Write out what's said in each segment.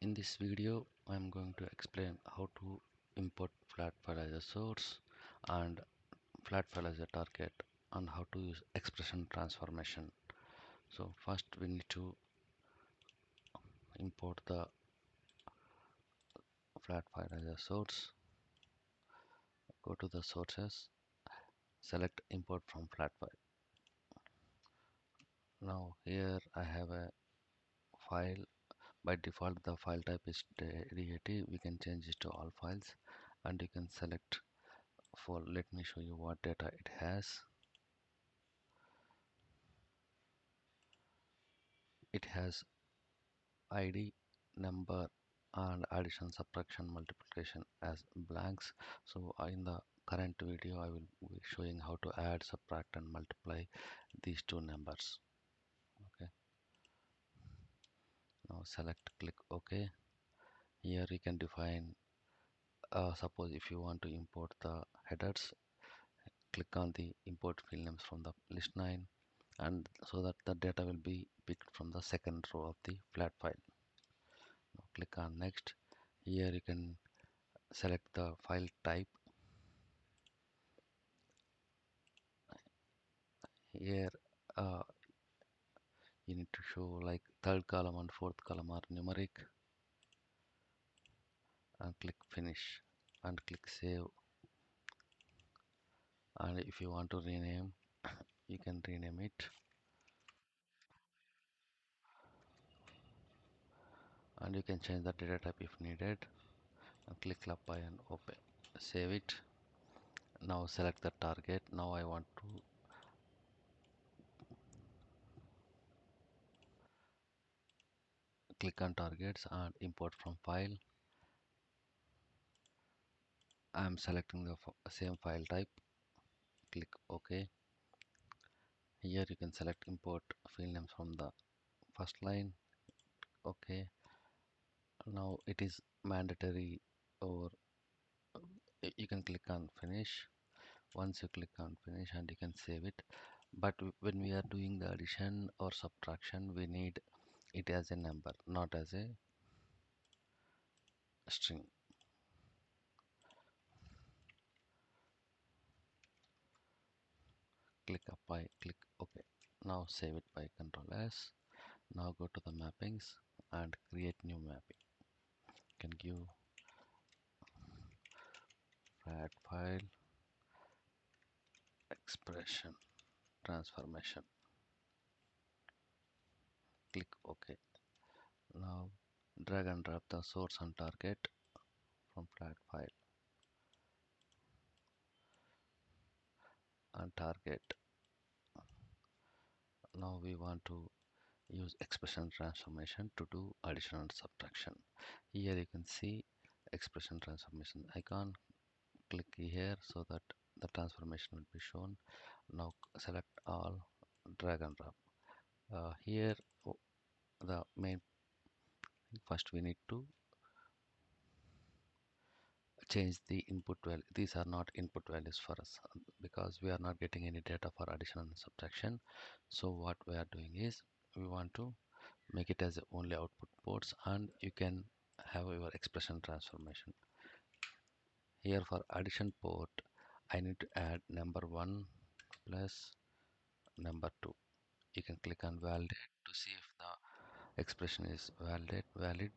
In this video, I'm going to explain how to import flat file as a source and flat file as a target and how to use expression transformation. So first we need to import the flat file as a source. Go to the sources, select import from flat file. Now here I have a file. By default the file type is DAT. We can change it to all files and you can select for, let me show you what data it has. It has ID, number and addition, subtraction, multiplication as blanks. So in the current video I will be showing how to add, subtract and multiply these two numbers. Okay, now select, click OK. Here you can define, suppose if you want to import the headers, click on the import field names from the list 9, and so that the data will be picked from the second row of the flat file. Now click on next. Here you can select the file type. Here you need to show like third column and fourth column are numeric, and click finish and click save. And if you want to rename, you can rename it, and you can change the data type if needed, and click apply and open, save it. Now select the target. Now I want to click on targets and import from file. I am selecting the same file type, click OK. Here you can select import field names from the first line. Okay, now it is mandatory, or you can click on finish. Once you click on finish and you can save it, but when we are doing the addition or subtraction we need it as a number, not as a string. Click apply, click OK. Now save it by Ctrl S. Now go to the mappings and create new mapping. You can give flat file expression transformation. Click OK. Now drag and drop the source and target from flat file and target. Now we want to use expression transformation to do addition and subtraction. Here you can see expression transformation icon. Click here so that the transformation will be shown. Now select all, drag and drop. Here the main, first we need to change the input value. These are not input values for us because we are not getting any data for addition and subtraction. So what we are doing is we want to make it as only output ports, and you can have your expression transformation. Here for addition port I need to add number 1 plus number 2. You can click on validate to see if the expression is valid.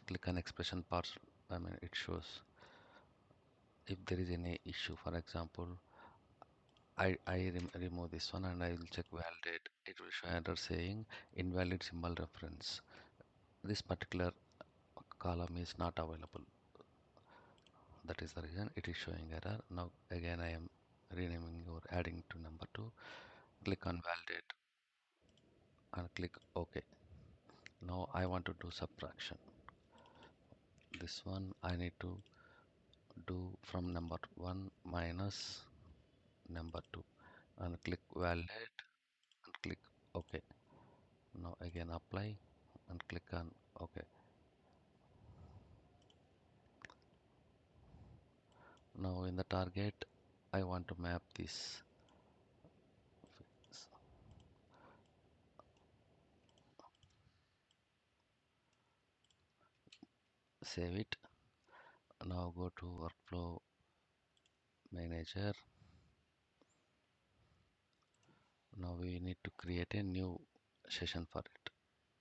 Click on expression parts. It shows if there is any issue. For example, I remove this one and I will check validate. It will show error saying invalid symbol reference. This particular column is not available. That is the reason it is showing error. Now again I am renaming or adding to number 2. Click on validate and click OK. Now I want to do subtraction. This one I need to do from number 1 minus number 2 and click validate and click OK. Now again apply and click on OK. Now in the target I want to map this. save it. Now go to workflow manager. Now we need to create a new session for it.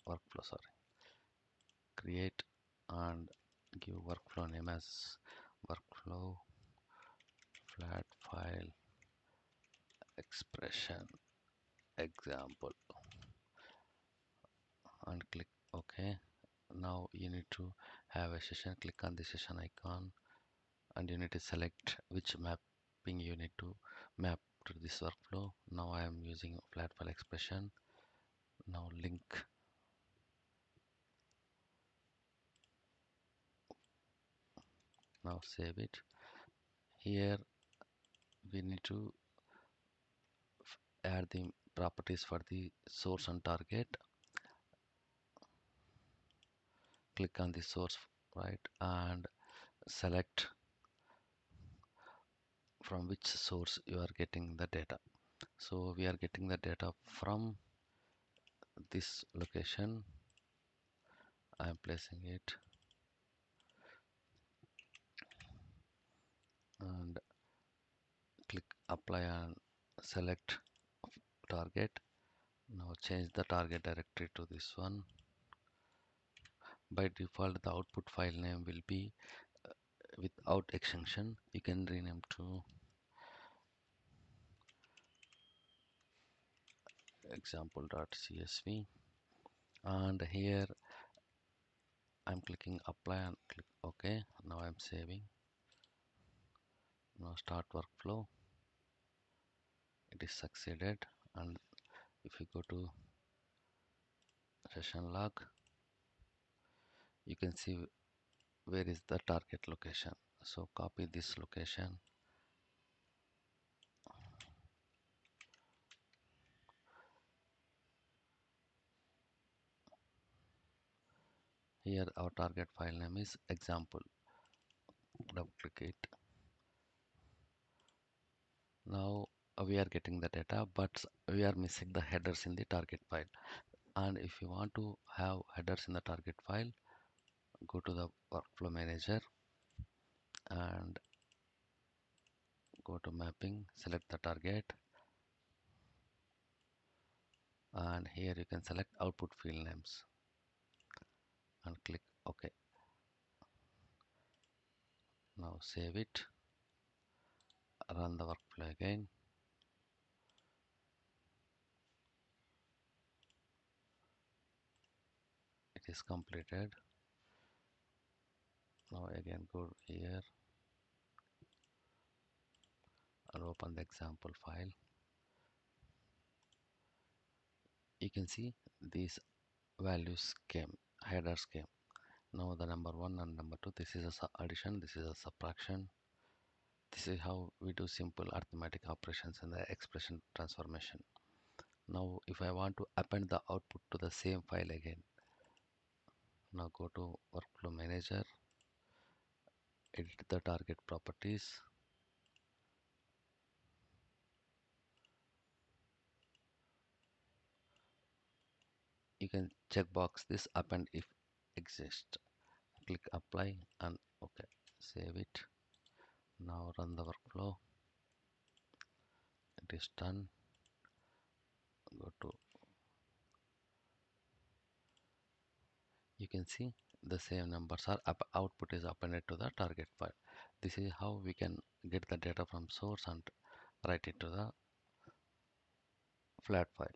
Workflow, sorry. Create and give workflow name as workflow flat file expression example and click OK. Now you need to have a session. Click on the session icon and you need to select which mapping you need to map to this workflow. Now I am using flat file expression. Now link. Now save it. Here we need to add the properties for the source and target. Click on the source, right, and select from which source you are getting the data. So we are getting the data from this location. I am placing it and click apply and select target. Now change the target directory to this one. By default the output file name will be without extension. You can rename to example.csv, and here I'm clicking apply and click OK. Now I'm saving. Now start workflow. It is succeeded, and if you go to session log, you can see where is the target location. So copy this location, here our target file name is example. Double click it. Now we are getting the data, but we are missing the headers in the target file. And if you want to have headers in the target file, go to the workflow manager and go to mapping, select the target, and here you can select output field names and click OK. Now save it, run the workflow again. It is completed. Now again go here and open the example file. You can see these values came, headers came. Now the number 1 and number 2, this is a addition, this is a subtraction. This is how we do simple arithmetic operations in the expression transformation. Now if I want to append the output to the same file again, now go to workflow manager, edit the target properties, you can check box this append if exists. Click apply and OK. Save it. Now run the workflow. It is done. Go to, you can see the same numbers are output is appended to the target file. This is how we can get the data from source and write it to the flat file.